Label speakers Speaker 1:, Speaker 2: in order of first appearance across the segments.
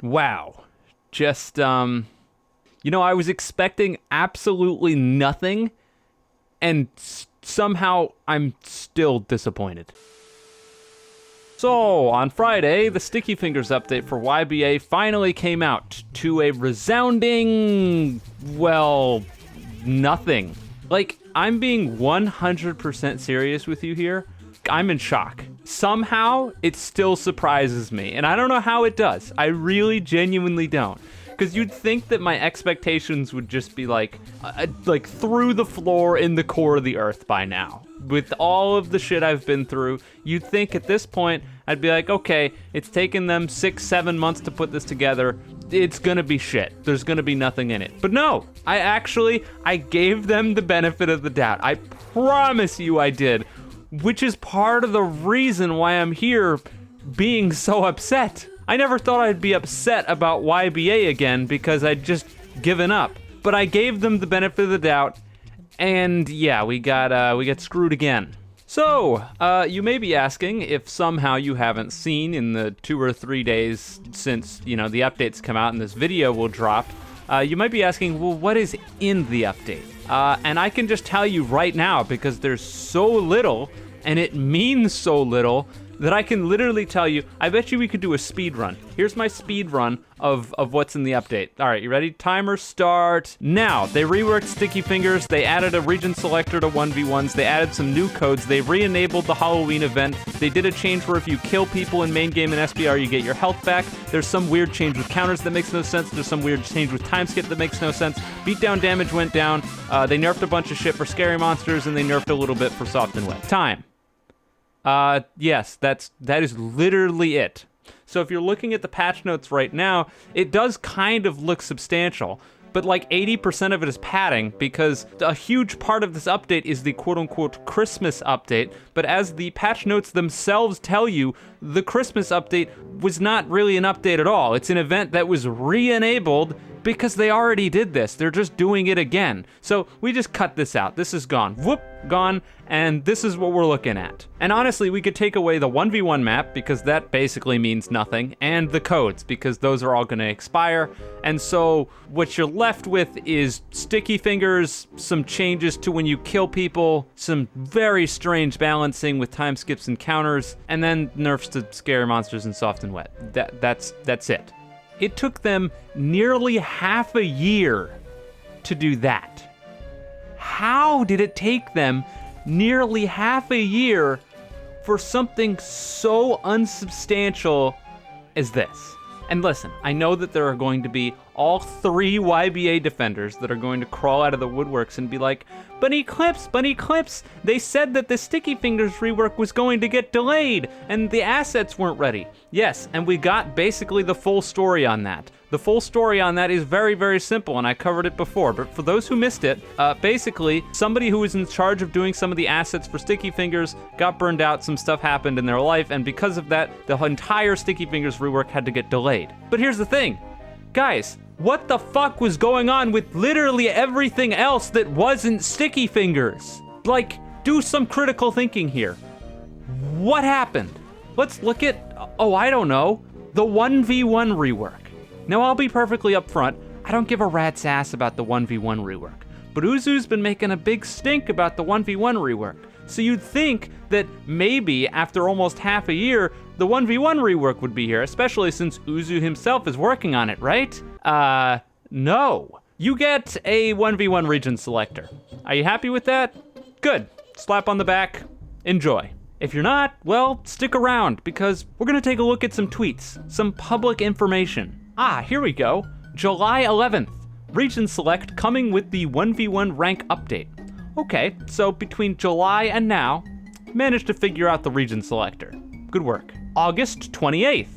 Speaker 1: Wow. Just, I was expecting absolutely nothing, and somehow I'm still disappointed. So, on Friday, the Sticky Fingers update for YBA finally came out to a resounding, nothing. Like, I'm being 100% serious with you here. I'm in shock. Somehow, it still surprises me, and I don't know how it does. I really genuinely don't. Because you'd think that my expectations would just be like through the floor in the core of the earth by now. With all of the shit I've been through, you'd think at this point, I'd be like, okay, it's taken them 6-7 months to put this together. It's gonna be shit. There's gonna be nothing in it. But no, I gave them the benefit of the doubt. I promise you I did. Which is part of the reason why I'm here being so upset. I never thought I'd be upset about YBA again because I'd just given up. But I gave them the benefit of the doubt, and yeah, we got screwed again. So, you may be asking if somehow you haven't seen in the 2 or 3 days since, the updates come out and this video will drop, you might be asking, well, what is in the update? And I can just tell you right now, because there's so little, and it means so little, that I can literally tell you, I bet you we could do a speed run. Here's my speed run of what's in the update. All right, you ready? Timer start now. They reworked Sticky Fingers. They added a region selector to 1v1s. They added some new codes. They re-enabled the Halloween event. They did a change where if you kill people in main game and SBR, you get your health back. There's some weird change with counters that makes no sense. There's some weird change with time skip that makes no sense. Beatdown damage went down. They nerfed a bunch of shit for scary monsters, and they nerfed a little bit for soft and wet. Time. Yes, that is literally it. So if you're looking at the patch notes right now, it does kind of look substantial, but like 80% of it is padding because a huge part of this update is the quote-unquote Christmas update, but as the patch notes themselves tell you, the Christmas update was not really an update at all. It's an event that was re-enabled because they already did this. They're just doing it again. So we just cut this out. This is gone. Whoop, gone. And this is what we're looking at. And honestly, we could take away the 1v1 map because that basically means nothing, and the codes because those are all gonna expire. And so what you're left with is Sticky Fingers, some changes to when you kill people, some very strange balancing with time skips and counters, and then nerfs to scary monsters and soft and wet. That's it. It took them nearly half a year to do that. How did it take them nearly half a year for something so unsubstantial as this? And listen, I know that there are going to be all 3 YBA defenders that are going to crawl out of the woodworks and be like, but Eclipse, they said that the Sticky Fingers rework was going to get delayed and the assets weren't ready. Yes, and we got basically the full story on that. The full story on that is very, very simple, and I covered it before, but for those who missed it, basically, somebody who was in charge of doing some of the assets for Sticky Fingers got burned out, some stuff happened in their life, and because of that, the entire Sticky Fingers rework had to get delayed. But here's the thing, guys, what the fuck was going on with literally everything else that wasn't Sticky Fingers? Like, do some critical thinking here. What happened? Let's look at, I don't know, the 1v1 rework. Now, I'll be perfectly upfront, I don't give a rat's ass about the 1v1 rework, but Uzu's been making a big stink about the 1v1 rework. So you'd think that maybe after almost half a year, the 1v1 rework would be here, especially since Uzu himself is working on it, right? No. You get a 1v1 region selector. Are you happy with that? Good. Slap on the back. Enjoy. If you're not, well, stick around, because we're gonna take a look at some tweets, some public information. Here we go. July 11th. Region select coming with the 1v1 rank update. Okay, so between July and now, managed to figure out the region selector. Good work. August 28th.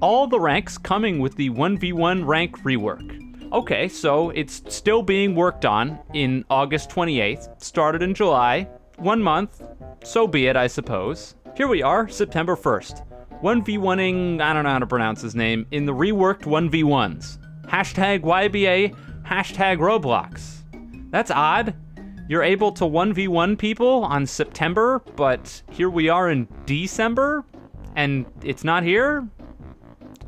Speaker 1: All the ranks coming with the 1v1 rank rework. Okay, so it's still being worked on in August 28th, started in July, 1 month, so be it, I suppose. Here we are, September 1st. 1v1ing, I don't know how to pronounce his name, in the reworked 1v1s. Hashtag YBA, hashtag Roblox. That's odd. You're able to 1v1 people on September, but here we are in December, and it's not here?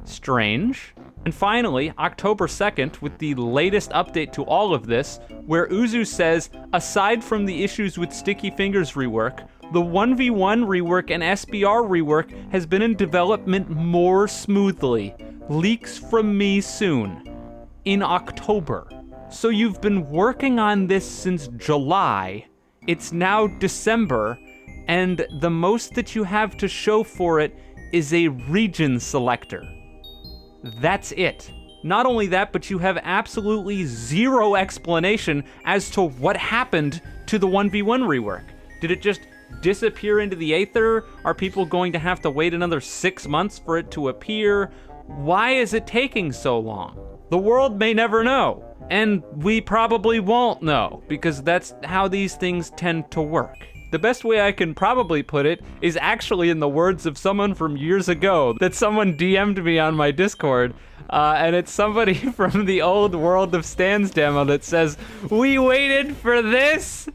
Speaker 1: Strange. And finally, October 2nd, with the latest update to all of this, where Uzu says, aside from the issues with Sticky Fingers rework, the 1v1 rework and SBR rework has been in development more smoothly. Leaks from me soon. In October. So you've been working on this since July. It's now December, and the most that you have to show for it is a region selector. That's it. Not only that, but you have absolutely zero explanation as to what happened to the 1v1 rework. Did it just disappear into the aether? Are people going to have to wait another 6 months for it to appear? Why is it taking so long? The world may never know, and we probably won't know, because that's how these things tend to work. The best way I can probably put it is actually in the words of someone from years ago that someone DM'd me on my Discord, and it's somebody from the old World of Stands demo that says, "We waited for this?"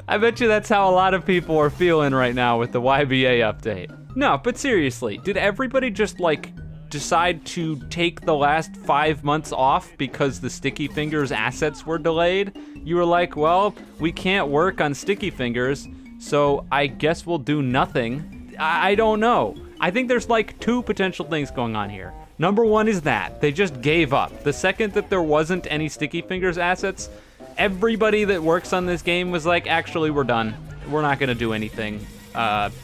Speaker 1: I bet you that's how a lot of people are feeling right now with the YBA update. No, but seriously, did everybody just decide to take the last 5 months off because the Sticky Fingers assets were delayed? You were like, well, we can't work on Sticky Fingers, so I guess we'll do nothing. I don't know. I think there's two potential things going on here. Number one is that they just gave up. The second that there wasn't any Sticky Fingers assets, everybody that works on this game was like, actually, we're done. We're not gonna do anything.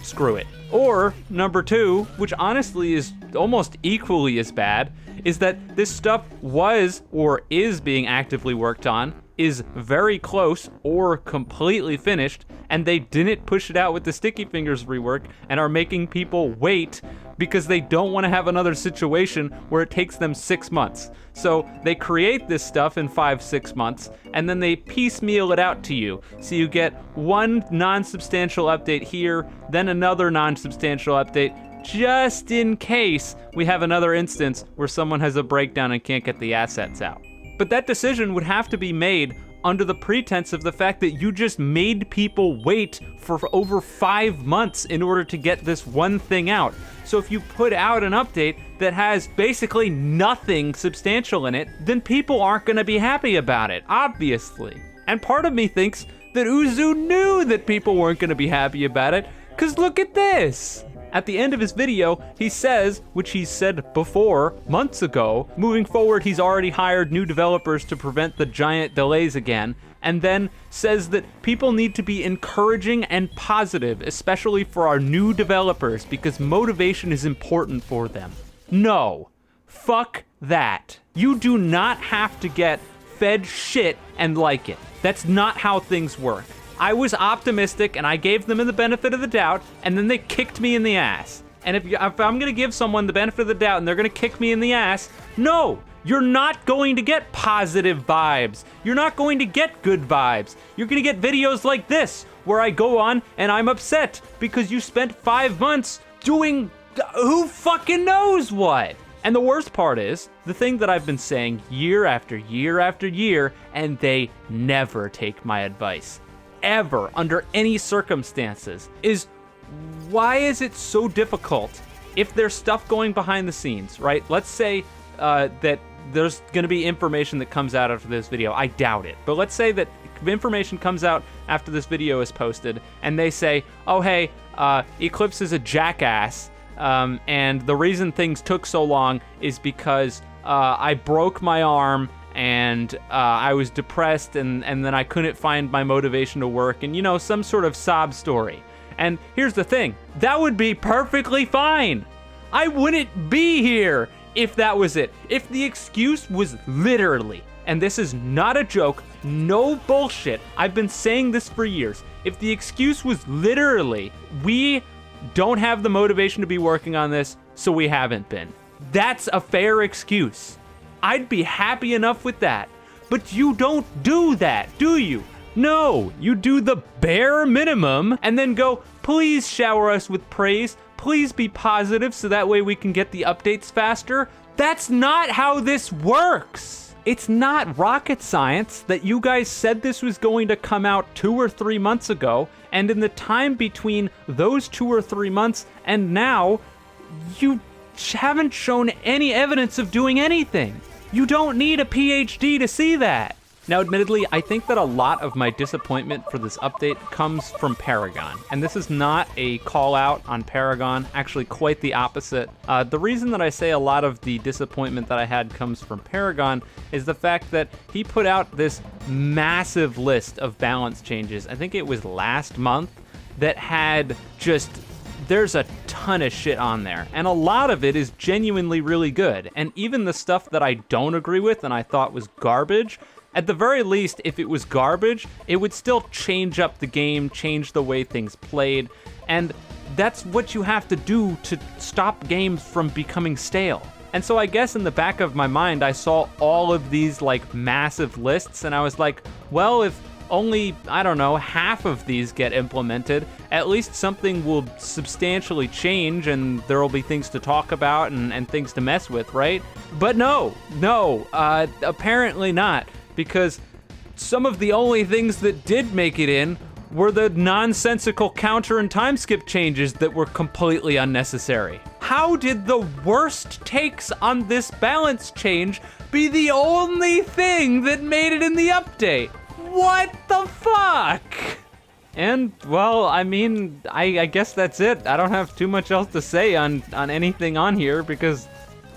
Speaker 1: Screw it. Or number two, which honestly is almost equally as bad, is that this stuff was or is being actively worked on, is very close or completely finished, and they didn't push it out with the Sticky Fingers rework and are making people wait because they don't want to have another situation where it takes them 6 months. So they create this stuff in 5-6 months, and then they piecemeal it out to you. So you get one non-substantial update here, then another non-substantial update, just in case we have another instance where someone has a breakdown and can't get the assets out. But that decision would have to be made under the pretense of the fact that you just made people wait for over 5 months in order to get this one thing out. So if you put out an update that has basically nothing substantial in it, then people aren't gonna be happy about it, obviously. And part of me thinks that Uzu knew that people weren't gonna be happy about it, 'cause look at this. At the end of his video, he says, which he's said before, months ago, moving forward he's already hired new developers to prevent the giant delays again, and then says that people need to be encouraging and positive, especially for our new developers, because motivation is important for them. No, fuck that. You do not have to get fed shit and like it. That's not how things work. I was optimistic and I gave them the benefit of the doubt, and then they kicked me in the ass. And if I'm gonna give someone the benefit of the doubt and they're gonna kick me in the ass, no, you're not going to get positive vibes. You're not going to get good vibes. You're gonna get videos like this, where I go on and I'm upset because you spent 5 months doing who fucking knows what. And the worst part is, the thing that I've been saying year after year after year, and they never take my advice. Ever, under any circumstances, is why is it so difficult if there's stuff going behind the scenes, right? Let's say that there's gonna be information that comes out after this video. I doubt it, but let's say that information comes out after this video is posted and they say, oh hey, Eclipse is a jackass, and the reason things took so long is because I broke my arm and I was depressed, and then I couldn't find my motivation to work, and some sort of sob story. And here's the thing, that would be perfectly fine. I wouldn't be here if that was it. If the excuse was literally, and this is not a joke, no bullshit, I've been saying this for years, if the excuse was literally, we don't have the motivation to be working on this, so we haven't been, that's a fair excuse. I'd be happy enough with that. But you don't do that, do you? No, you do the bare minimum and then go, please shower us with praise, please be positive so that way we can get the updates faster. That's not how this works. It's not rocket science that you guys said this was going to come out 2 or 3 months ago, and in the time between those 2 or 3 months and now, you haven't shown any evidence of doing anything. You don't need a PhD to see that. Now, admittedly, I think that a lot of my disappointment for this update comes from Paragon. And this is not a call out on Paragon, actually quite the opposite. The reason that I say a lot of the disappointment that I had comes from Paragon is the fact that he put out this massive list of balance changes. I think it was last month that had just, there's a ton of shit on there. And a lot of it is genuinely really good. And even the stuff that I don't agree with and I thought was garbage, at the very least, if it was garbage, it would still change up the game, change the way things played, and that's what you have to do to stop games from becoming stale. And so I guess in the back of my mind, I saw all of these like massive lists, and I was like, well, if only, I don't know, half of these get implemented, at least something will substantially change and there will be things to talk about and things to mess with, right? But no, apparently not. Because some of the only things that did make it in were the nonsensical counter and time skip changes that were completely unnecessary. How did the worst takes on this balance change be the only thing that made it in the update? What the fuck? And, well, I mean, I guess that's it. I don't have too much else to say on anything on here because,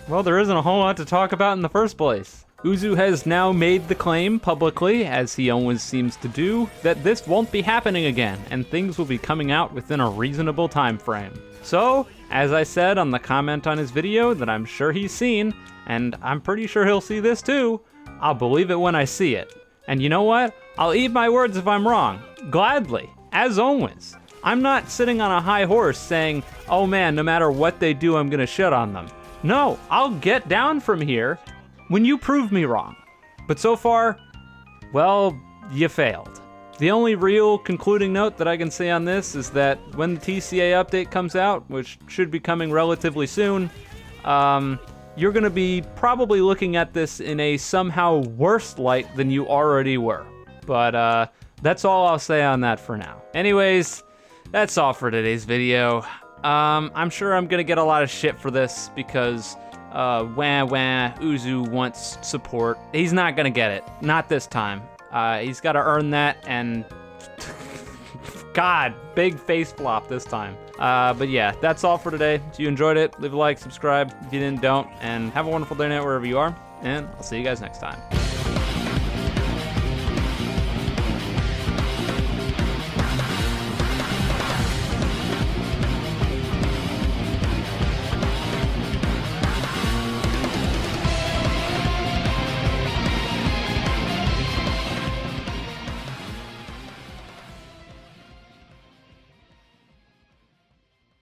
Speaker 1: well, there isn't a whole lot to talk about in the first place. Uzu has now made the claim publicly, as he always seems to do, that this won't be happening again, and things will be coming out within a reasonable time frame. So, as I said on the comment on his video that I'm sure he's seen, and I'm pretty sure he'll see this too, I'll believe it when I see it. And you know what? I'll eat my words if I'm wrong. Gladly, as always. I'm not sitting on a high horse saying, oh man, no matter what they do, I'm gonna shit on them. No, I'll get down from here when you prove me wrong. But so far, well, you failed. The only real concluding note that I can say on this is that when the TCA update comes out, which should be coming relatively soon, you're gonna be probably looking at this in a somehow worse light than you already were. But that's all I'll say on that for now. Anyways, that's all for today's video. I'm sure I'm gonna get a lot of shit for this because Uzu wants support. He's not gonna get it. Not this time. He's gotta earn that, and God, big face flop this time. But yeah, that's all for today. If you enjoyed it, leave a like, subscribe. If you didn't, don't. And have a wonderful day night wherever you are. And I'll see you guys next time.